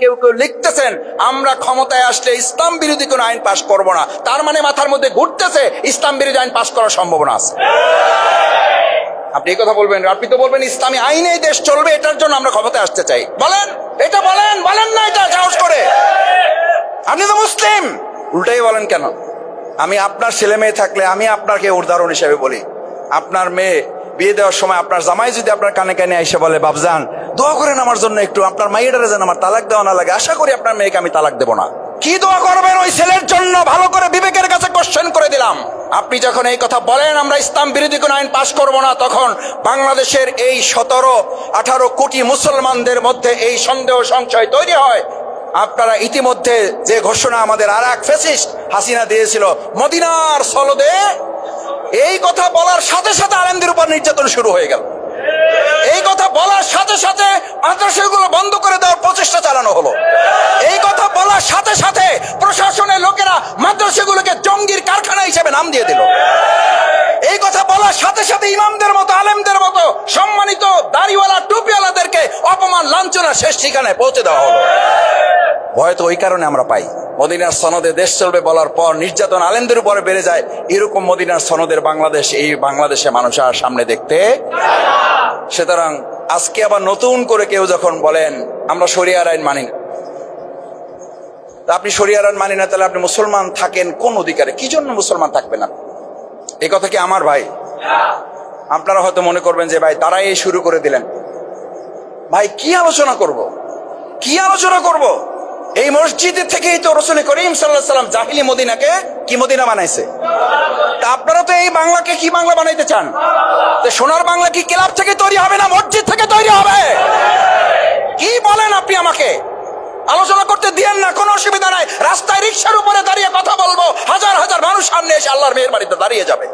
কেউ কেউ লিখতেছেন আমরা ক্ষমতায় আসলে ইসলাম বিরোধী কোনো আইন পাশ করব না। তার মানে মাথার মধ্যে ঘুরতেছে ইসলাম বিরোধী আইন পাশ করার সম্ভাবনা আছে। আপনি এই কথা বলবেন, আপনি তো বলবেন ইসলামী আইনে দেশ চলবে, এটার জন্য আমরা ক্ষমতায় আসতে চাই। বলেন এটা, বলেন না এটা সাহস করে। আপনি তো মুসলিম, উল্টাই বলেন কেন? আমি আপনার ছেলে মেয়ে থাকলে আমি আপনাকে উদাহরণ হিসেবে বলি, আপনার মেয়ে বিয়ে দেওয়ার সময় আপনার জামাই যদি আপনার কানে কানে এসে বলে বাবজান দোয়া করেন আমার জন্য একটু, আপনার মাইয়াটারে যেন আমার তালাক দেওয়া না লাগে, আশা করি আপনার মেয়েকে আমি তালাক দেবো না। কি দোয়া করবেন ওই ছেলের জন্য? ভালো করে বিবেকের কাছে কোশ্চেন করে দিলাম। আপনি যখন এই কথা বলেন আমরা ইসলাম বিরোধী কোন আইন পাশ করব না, তখন বাংলাদেশের এই 17-18 কোটি মুসলমানদের মধ্যে এই সন্দেহ সংশয় তৈরি হয়। আপনারা ইতিমধ্যে যে ঘোষণা আমাদের আর এক ফ্যাসিস্ট হাসিনা দিয়েছিল মদিনার সনদে, এই কথা বলার সাথে সাথে আলেমদের উপর নির্যাতন শুরু হয়ে গেল। এই কথা বলার সাথে সাথে মাদ্রাসাগুলো বন্ধ করে দেওয়ার প্রচেষ্টা চালানো হলো। এই কথা বলার সাথে সাথে প্রশাসনের লোকেরা মাদ্রাসাগুলোকে জঙ্গির কারখানা হিসেবে নাম দিয়ে দিল। এই কথা বলার সাথে সাথে ইমামদের মতো আলেমদের মতো সম্মানিত দাড়িওয়ালা টুপিওয়ালাদেরকে অপমান লাঞ্ছনা শেষ ঠিকানায় পৌঁছে দেওয়া হলো। ভয় তো ওই কারণে আমরা পাই, মদিনার সনদে দেশ চলবে বলার পর নির্যাতন আলেমদের উপরে বেড়ে যায়। এরকম মদিনার সনদের বাংলাদেশ, এই বাংলাদেশে মানুষ আর সামনে দেখতে। সুতরাং আজকে আবার নতুন করে কেউ যখন বলেন আমরা শরিয়ার আইন মানি না, আপনি শরিয়ার আইন মানি না, তাহলে আপনি মুসলমান থাকেন কোন অধিকারে? কি জন্য মুসলমান থাকবেন না? এই কথা কি আমার ভাই? আপনারা হয়তো মনে করবেন যে ভাই তারাই এই শুরু করে দিলেন। ভাই কি আলোচনা করব, কি আলোচনা করব? এই মসজিদের থেকেই তো রাসূল করিম সাল্লাল্লাহু আলাইহি সাল্লাম জাহিলি মদিনাকে কি মদিনা বানাইছে। তা আপনারা তো এই বাংলাকে কি বাংলা বানাইতে চান? তো সোনার বাংলা কি ক্লাব থেকে তৈরি হবে না মসজিদ থেকে তৈরি হবে? কি বলেন আপনি? আমাকে আলোচনা করতে দিয়েন না, কোনো অসুবিধা নাই। রাস্তায় রিকশার উপরে দাঁড়িয়ে কথা বলবো, হাজার হাজার মানুষ সামনে এসে আল্লাহর মেহের বাড়িতে দাঁড়িয়ে যাবে।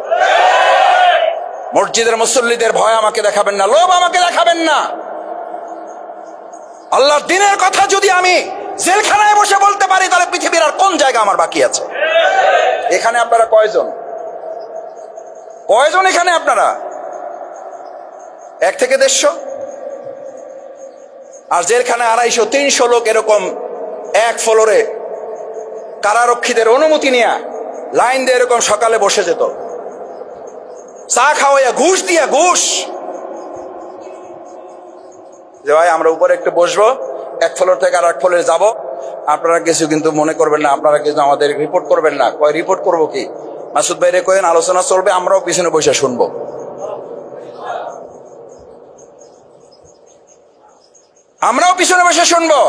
মসজিদের মুসল্লিদের ভয় আমাকে দেখাবেন না, লোভ আমাকে দেখাবেন না। আল্লাহর দ্বীনের কথা যদি আমি জেলখানায় বসে বলতে পারি, তাহলে পৃথিবীর আর কোন জায়গা আমার বাকি আছে? এখানে আপনারা কয়জন এখানে? আপনারা 1 থেকে 150, আর জেলখানায় 250-300 লোক এরকম এক ফ্লোরে কারারক্ষীদের অনুমতি নিয়ে লাইন দিয়ে এরকম সকালে বসে যেত, চা খাওয়াইয়া ঘুষ দিয়া, ঘুষ যে ভাই আমরা উপরে একটু বসবো, এক ফ্লোর থেকে আর এক ফ্লোরে যাবো, আপনারা কিছু কিন্তু মনে করবেন না, আপনারা কিছু আমাদের রিপোর্ট করবেন না। কয় রিপোর্ট করবো কি? মাসুদ ভাইরে কয়েন আলোচনা চলবে, আমরাও পিছনে বসে শুনবো। আমরাও পিছনে বসে শুনবো।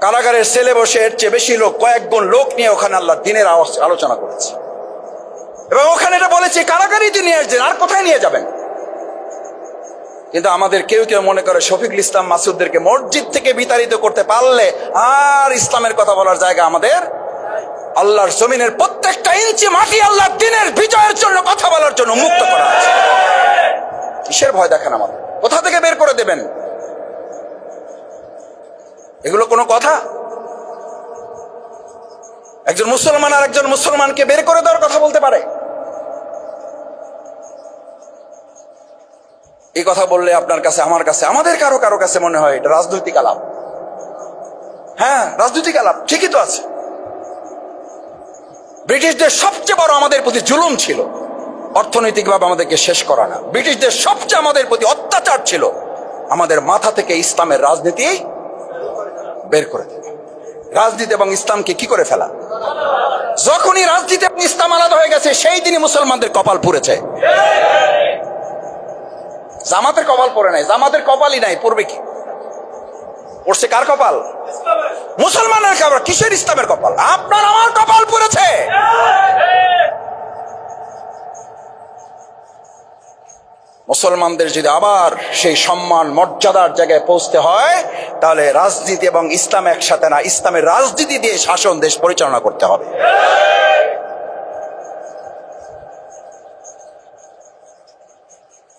কারাগারের সেলে বসে এর চেয়ে বেশি লোক, কয়েক গুণ লোক নিয়ে ওখানে আল্লাহর দ্বীনের আলোচনা করেছে। এবং ওখানে এটা বলেছে কারাগারই দিয়ে নিয়ে আসছেন, আর কোথায় নিয়ে যাবেন? কিন্তু আমাদের কেউ কেউ মনে করে শফিকুল ইসলাম মাসুদদেরকে মসজিদ থেকে বিতাড়িত করতে পারলে আর ইসলামের কথা বলার জায়গা আমাদের আল্লাহর জমিনের প্রত্যেকটা ইঞ্চি মাটি আল্লাহর দ্বীনের বিজয়ের জন্য কথা বলার জন্য মুক্ত করা আছে। কিসের ভয় দেখেন আমাদের? কোথা থেকে বের করে দেবেন? এগুলো কোনো কথা? একজন মুসলমান আর একজন মুসলমানকে বের করে দেওয়ার কথা বলতে পারে? এই কথা বললে আপনার কাছে, আমার কাছে, আমাদের কারো কাছে মনে হয় এটা রাজনৈতিক আলাপ। হ্যাঁ, রাজনৈতিক আলাপ ঠিকই তো আছে। ব্রিটিশদের সবচেয়ে বড় আমাদের প্রতি জুলুম ছিল অর্থনৈতিকভাবে আমাদেরকে শেষ করা না। ব্রিটিশদের সবচেয়ে আমাদের প্রতি অত্যাচার ছিল আমাদের মাথা থেকে ইসলামের রাজনীতি বের করে দেওয়া। রাজনীতি এবং ইসলামকে কি করে ফেলা? যখনই রাজনীতি এবং ইসলাম আলাদা হয়ে গেছে, সেই দিনই মুসলমানদের কপাল পুড়েছে। জামাতের কপাল পড়ে নাই, জামাতের কপালই নাই, পড়বে কি? পড়ছে কার কপাল? মুসলমানের কপাল। কিসের ইসলামের কপাল? আপনার আমার কপাল পড়েছে। মুসলমানদের যদি আবার সেই সম্মান মর্যাদার জায়গায় পৌঁছতে হয়, তাহলে রাজনীতি এবং ইসলাম একসাথে না, ইসলামের রাজনীতি দিয়ে শাসন দেশ পরিচালনা করতে হবে।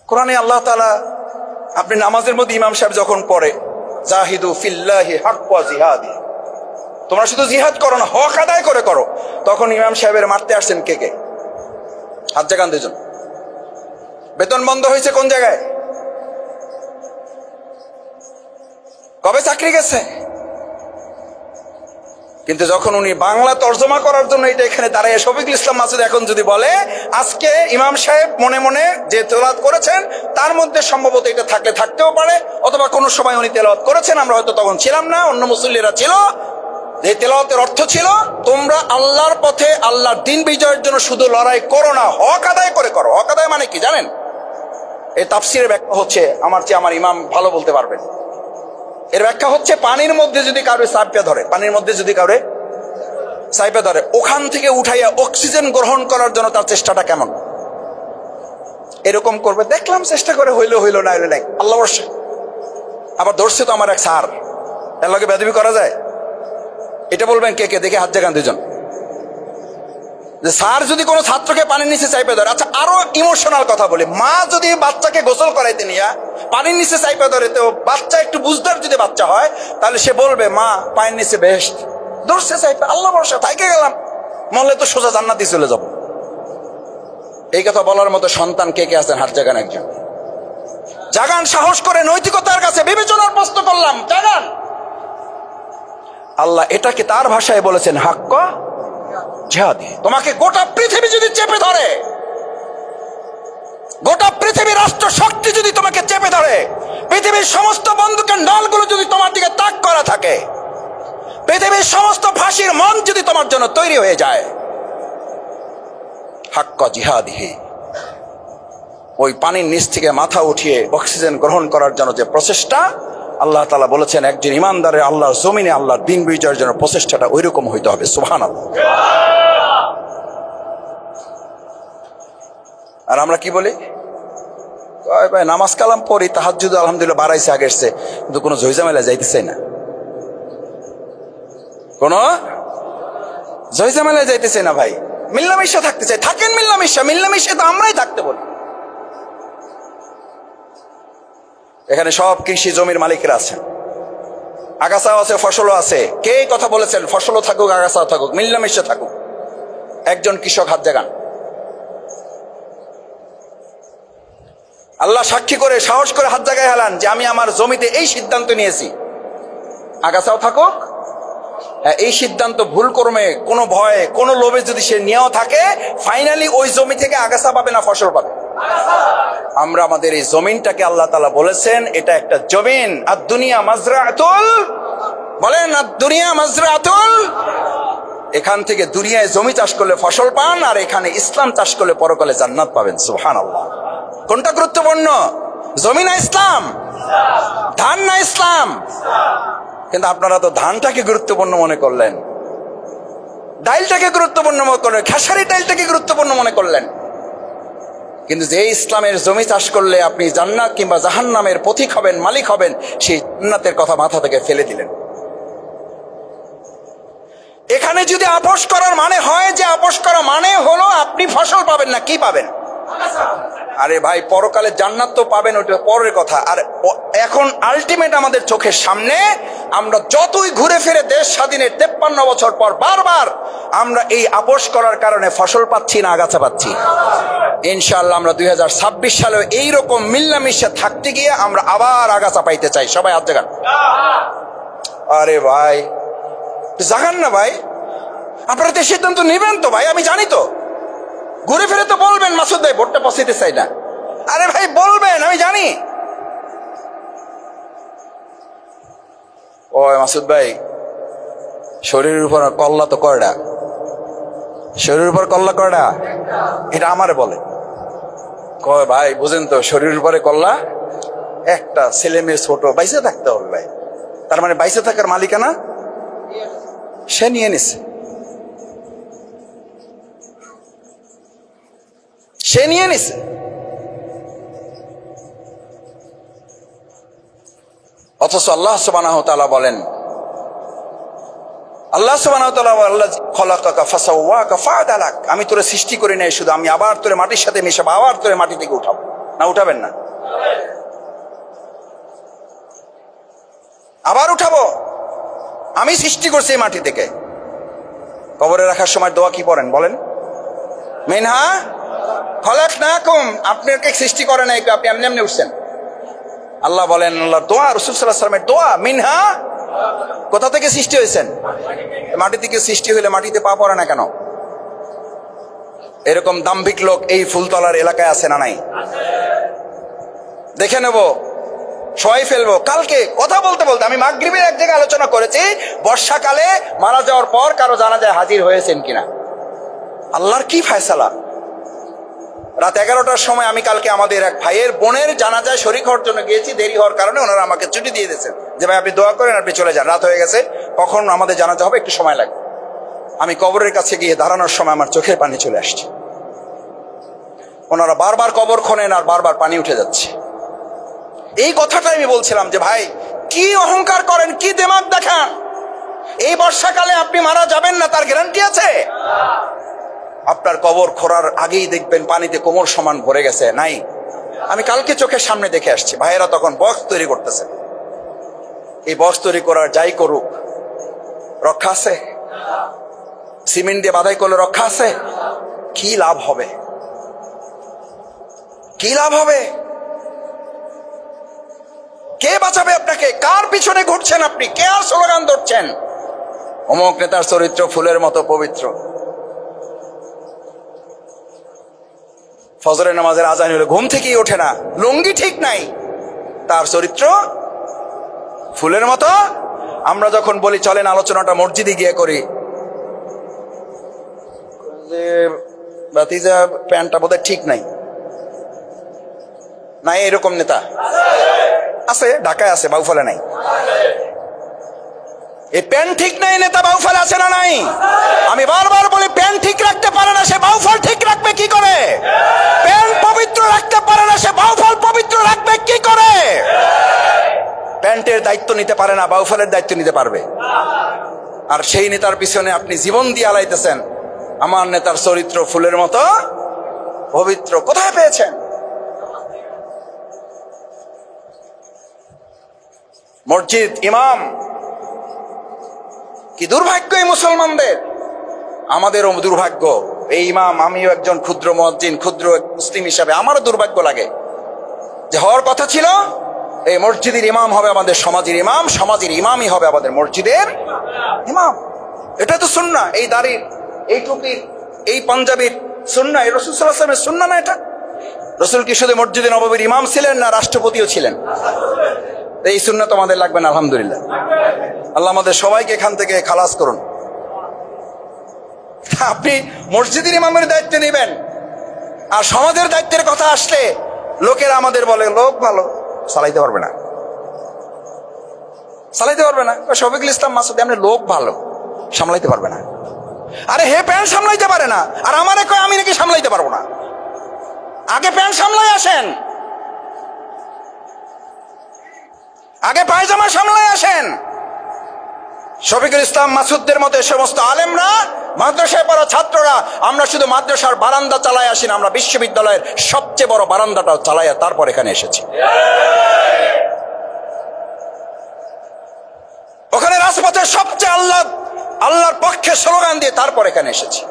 কোরআনে আল্লাহ তাআলা, আপনি নামাজের মধ্যে ইমাম সাহেব যখন পড়ে জাহিদু ফিল্লাহি হাক্কা জিহাদি, তোমরা শুধু জিহাদ করো না, হক আদায় করে করো, তখন ইমাম সাহেবের মারতে আসছেন কে কে? হাত জাগান দুজন। বেতন বন্ধ হয়েছে কোন জায়গায়? কবে চাকরি গেছে? কিন্তু যখন উনি বাংলা তর্জমা করার জন্য এটা এখানে দাঁড়ায় শফিকুল ইসলাম মাসুদ এখন যদি বলে আজকে ইমাম সাহেব মনে মনে যে তেলাওয়াত করেছেন তার মধ্যে সম্ভবত এটা থাকলে থাকতেও পারে, অথবা কোনো সময় উনি তেলাওয়াত করেছেন, আমরা হয়তো তখন ছিলাম না, অন্য মুসল্লিরা ছিল, যে তেলাওয়াতের অর্থ ছিল তোমরা আল্লাহর পথে আল্লাহর দিন বিজয়ের জন্য শুধু লড়াই করো না, হক আদায় করে করো। হক আদায় মানে কি জানেন? এই তাফসিরের ব্যাখ্যা হচ্ছে, আমার চেয়ে আমার ইমাম ভালো বলতে পারবেন। এর ব্যাখ্যা হচ্ছে পানির মধ্যে যদি কারো সাইপে ধরে, পানির মধ্যে যদি কারো সাইপে ধরে, ওখান থেকে উঠাইয়া অক্সিজেন গ্রহণ করার জন্য তার চেষ্টাটা কেমন এরকম করবে। দেখলাম চেষ্টা করে, হইলো হইলো, না হইলো নাই, আল্লাহ বর্ষে। আবার ধরছে তো আমার এক স্যার, এর লগে বেদবি করা যায়? এটা বলবেন কে কে, দেখে হাত জাগান দুজন। যে স্যার যদি কোনো ছাত্রকে পানির নিচে চাইপে ধরে, আচ্ছা আরো ইমোশনাল কথা বলি, মা যদি বাচ্চাকে গোসল করাইতে নিয়ে পানির নিচে চাইপে ধরে, তো বাচ্চা একটু বুঝদার যদি বাচ্চা হয় তাহলে সে বলবে মা পানির নিচে বেহেশত, ধরছে চাইপে, আল্লাহ ভরসা, থাইকে গেলাম, মরলে তো সোজা জান্নাতে চলে যাব। এই কথা বলার মতো সন্তান কে কে আছেন? হাত জাগান একজন। জাগান, সাহস করে, নৈতিকতার কাছে বিবেচনার প্রশ্ন করলাম, জাগান। আল্লাহ এটাকে তার ভাষায় বলেছেন হাক্কা জিহাদি। তোমাকে গোটা পৃথিবী যদি চেপে ধরে, গোটা পৃথিবী রাষ্ট্র শক্তি যদি তোমাকে চেপে ধরে, পৃথিবীর সমস্ত বন্দুকের নলগুলো যদি তোমার দিকে তাক করা থাকে, পৃথিবীর সমস্ত ফাঁসির মন যদি তোমার জন্য তৈরি হয়ে যায়, হাক্কা জিহাদিহি, ওই পানির নিচ থেকে মাথা উঠিয়ে অক্সিজেন গ্রহণ করার জন্য যে প্রচেষ্টা, আল্লাহ তাআলা বলেছেন একজন ইমানদারের আল্লাহর জমিনে আল্লাহর দিন বিজয়ের জন্য প্রচেষ্টাটা ওইরকম হইতে হবে। সুবহানাল্লাহ। আর আমরা কি বলি? ভাই নামাজ কালাম পড়ি, তাহাজ্জুদ আলহামদুলিল্লাহ বাড়াইছে আগের চেয়ে, কিন্তু কোনো ঝইঝামেলা যাইতেছে না, কোন ঝইঝামেলা যাইতেছে না। ভাই মিল্লামিশা থাকতে চাই, থাকেন মিল্লামিশা, মিল্লামিশা তো আমরাই থাকতে বলি। এখানে সব কৃষি জমির মালিকরা আছেন, আগাছাও আছে, ফসলও আছে। কে কথা বলেছেন ফসলও থাকুক আগাছাও থাকুক, মিল্লামিশা থাকুক? একজন কৃষক হাত জাগান। আল্লাহ সাক্ষী করে, সাহস করে হাত জাগায় হেলান যে আমি আমার জমিতে এই সিদ্ধান্ত নিয়েছি, আগাছাও থাকুক। এই সিদ্ধান্ত ভুল কর্মে, কোনো ভয়ে, কোনো লোভে যদি সে নিয়েও থাকে, ফাইনালি ওই জমি থেকে আগাছা পাবে না ফসল পাবে? আমরা আমাদের এই জমিনটাকে আল্লাহ তাআলা বলেছেন এটা একটা জমিন, আর দুনিয়া মাজরাতুল, বলেন আর দুনিয়া মাজরাতুল, এখান থেকে দুনিয়ায় জমি চাষ করলে ফসল পান, আর এখানে ইসলাম চাষ করলে পরকালে জান্নাত পাবেন। সুবহানাল্লাহ। কোনটা গুরুত্বপূর্ণ? জমি না ইসলাম? ধান না ইসলাম? কিন্তু আপনারা তো ধানটাকে গুরুত্বপূর্ণ মনে করলেন, ডাইলটাকে গুরুত্বপূর্ণ মনে করলেন, খেসারি ডাইলটাকে গুরুত্বপূর্ণ মনে করলেন। কিন্তু যে ইসলামের জমি চাষ করলে আপনি জান্নাত কিংবা জাহান্নামের পথিক হবেন, মালিক হবেন, সেই জান্নাতের কথা মাথা থেকে ফেলে দিলেন। এখানে যদি আপোষ করার মানে হয় যে আপোষ করা মানে হলো আপনি ফসল পাবেন না, কি পাবেন? আরে ভাই পরকালে জান্নাত তো পাবেন, ওটা পরের কথা। আর এখন আলটিমেট আমাদের চোখের সামনে, আমরা যতই ঘুরে ফিরে দেশ স্বাধীনের 53 বছর পর বারবার আমরা এই আপোষ করার কারণে ফসল পাচ্ছি না আগাছা পাচ্ছি। ইনশাআল্লাহ আমরা 2026 সালে এইরকম মিল্লামিশা থাকতে গিয়ে আমরা আবার আগাছা পাইতে চাই। সবাই হাত জাগান। আরে ভাই জাগান না ভাই, আপনারা তো সিদ্ধান্ত নেবেন তো ভাই, আমি জানি তো। ঘুরে ফিরে তো বলবেন মাসুদ ভাই ভোটটা পৌঁছাইতে চাই না। আরে ভাই বলবেন, আমি জানি। ও মাসুদ ভাই শরীরের উপর কল্লা তো কয়টা? শরীরের উপর কল্লা কয়টা? এটা আমারে বলে। কয় ভাই বুঝেন তো, শরীরের উপরে কল্লা একটা, ছেলে মেয়ে ছোট, বাইসে থাকতে হবে ভাই। তার মানে বাইসে থাকার মালিকানা সে নিয়ে নিছে, সে নিয়ে নিছে। অথচ আল্লাহ সুবহানাহু ওয়া তাআলা বলেন, আল্লাহ সুবহানাহু ওয়া তাআলা আল্লাহ খলাকাকা ফাসাওয়াকা ফাআদালাক, আমি তোরে সৃষ্টি করি নাই শুধু, আমি আবার তোরে মাটির সাথে মিশাবো, আবার তোরে মাটি থেকে উঠাবো। না উঠাবেন না? আবার উঠাবো। আমি সৃষ্টি করছি এই মাটি থেকে। কবরে রাখার সময় দোয়া কি পড়েন বলেন? মিনহা খলাকনাকুম, আপনাকে সৃষ্টি করে নাই, আপনি এমনি এমনি উঠছেন। আল্লাহ বলেন, আল্লাহর দোয়া, রাসূল সাল্লাল্লাহু আলাইহি ওয়াসাল্লামের দোয়া, মিনহা, কোথা থেকে সৃষ্টি হয়েছেন? মাটি থেকে সৃষ্টি হলে মাটিতে পা পড়ে না কেন? এরকম দাম্ভিক লোক এই ফুলতলার এলাকায় আছে না নাই? দেখে নেব, সবাই ফেলবো। কালকে কথা বলতে বলতে আমি মাগরিবের এক জায়গায় আলোচনা করেছি, বর্ষাকালে মারা যাওয়ার পর কারো জানাজায় হাজির হয়েছেন কিনা। আল্লাহর কি ফয়সালা। রাত 11টার সময় আমি কালকে আমাদের এক ভাইয়ের বোনের জানাজায় শরীক হওয়ার জন্য গিয়েছি, দেরি হওয়ার কারণে ওনারা আমাকে ছুটি দিয়ে দিয়েছেন যে ভাই আপনি দোয়া করেন, আপনি চলে যান, রাত হয়ে গেছে, কখন আমাদের জানাজা হবে, একটু সময় লাগবে। আমি কবরের কাছে গিয়ে দাঁড়ানোর সময় আমার চোখের পানি চলে আসছে। ওনারা বারবার কবর খোনেন আর বারবার পানি উঠে যাচ্ছে। এই কথাটাই আমি বলছিলাম যে ভাই কি অহংকার করেন, কি দিমাগ দেখান। এই বর্ষাকালে আপনি মারা যাবেন না তার গ্যারান্টি আছে? আপনার কবর খোঁড়ার আগেই দেখবেন পানিতে কোমর সমান ভরে গেছে, নাই? আমি কালকে চোখের সামনে দেখে আসছি, ভাইয়েরা তখন বক্স তৈরি করতেছে। এই বক্স তৈরি করার যাই করুক, রক্ষা আছে? সিমেন্ট দিয়ে বাধাই করলে রক্ষা আছে? কি লাভ হবে? কি লাভ হবে? কে বাঁচাবে আপনাকে? কার পিছনে ঘুরছেন আপনি? কে আর স্লোগান ধরছেন অমুক নেতার চরিত্র ফুলের মতো পবিত্র? ফজরের নামাজের আজান হলে ঘুম থেকেই ওঠে না, লুঙ্গি ঠিক নাই, তার চরিত্র ফুলের মতো। আমরা যখন বলি চলেন আলোচনাটা মসজিদে গিয়ে করি, যে বাতিজা প্যান্টটা বোধহয় ঠিক নাই, নাই এরকম নেতা আছে, ঢাকায় আছে, বাউফলে নাই। এই প্যান্ট ঠিক নাই নেতা বাউফলে আছে না নাই? আমি বারবার বলি প্যান্ট ঠিক রাখতে পারে না সে বাউফল ঠিক রাখবে কি করে? প্যান্ট পবিত্র রাখতে পারে না সে বাউফল পবিত্র রাখবে কি করে? প্যান্টের দায়িত্ব নিতে পারে না, বাউফলের দায়িত্ব নিতে পারবে? আর সেই নেতার পিছনে আপনি জীবন দিয়ে আলাইতেছেন। আমার নেতার চরিত্র ফুলের মতো পবিত্র, কোথায় পেয়েছেন? মসজিদ ইমাম, কি দুর্ভাগ্য এই মুসলমানদের। আমাদেরও দুর্ভাগ্য। এই ইমাম, আমিও একজন ক্ষুদ্র মুয়াজ্জিন, ক্ষুদ্র মুসলিম হিসাবে আমারও দুর্ভাগ্য লাগে যে হওয়ার কথা ছিল এই মসজিদের ইমাম হবে আমাদের সমাজের ইমাম, সমাজের ইমামই হবে আমাদের মসজিদের ইমাম। এটা তো সুন্নাহ। এই দাড়ির, এই টুপির, এই পাঞ্জাবির সুন্নাহ, এই রাসূল সাল্লাল্লাহু আলাইহি ওয়াসাল্লামের সুন্নাহ না এটা? রাসূল কি শুধু মসজিদে নববীর ইমাম ছিলেন, না রাষ্ট্রপতিও ছিলেন? এই সুন্নাহ তো আমাদের লাগবে না, আলহামদুলিল্লাহ। আল্লাহ আমাদের সবাইকে এখান থেকে খালাস করুন। আপনি মসজিদের ইমামের দায়িত্ব নেবেন, আর সমাজের দায়িত্বের কথা আসলে লোকেরা আমাদের বলে লোক ভালো, চালাইতে পারবে না, চালাইতে পারবে না। শফিকুল ইসলাম মাসুদ আপনি লোক ভালো, সামলাইতে পারবে না। আরে হে প্যান্ট সামলাইতে পারে না, আর আমারে কয় আমি নাকি সামলাইতে পারবো না। আগে প্যান্ট সামলাই আসেন, আগে পায়জামা সামলাই আসেন। শফিকুল ইসলাম মাসুদদের মতো সমস্ত আলেমরা, মাদ্রাসায় পড়া ছাত্ররা, আমরা শুধু মাদ্রাসার বারান্দা চালাই আসি না, আমরা বিশ্ববিদ্যালয়ের সবচেয়ে বড় বারান্দাটাও চালাইয়া তারপর এখানে এসেছি। ওখানে রাজপথের সবচেয়ে আল্লাহর পক্ষে স্লোগান দিয়ে তারপর এখানে এসেছি।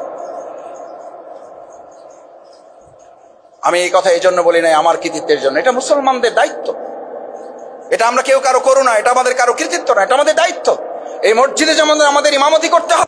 আমি এই কথা এই জন্য বলি নাই আমার কৃতিত্বের জন্য, এটা মুসলমানদের দায়িত্ব। এটা আমরা কেউ কারো করু না, এটা আমাদের কারো কৃতিত্ব না, এটা আমাদের দায়িত্ব। এই মসজিদে যেমন আমাদের ইমামতি করতে হবে,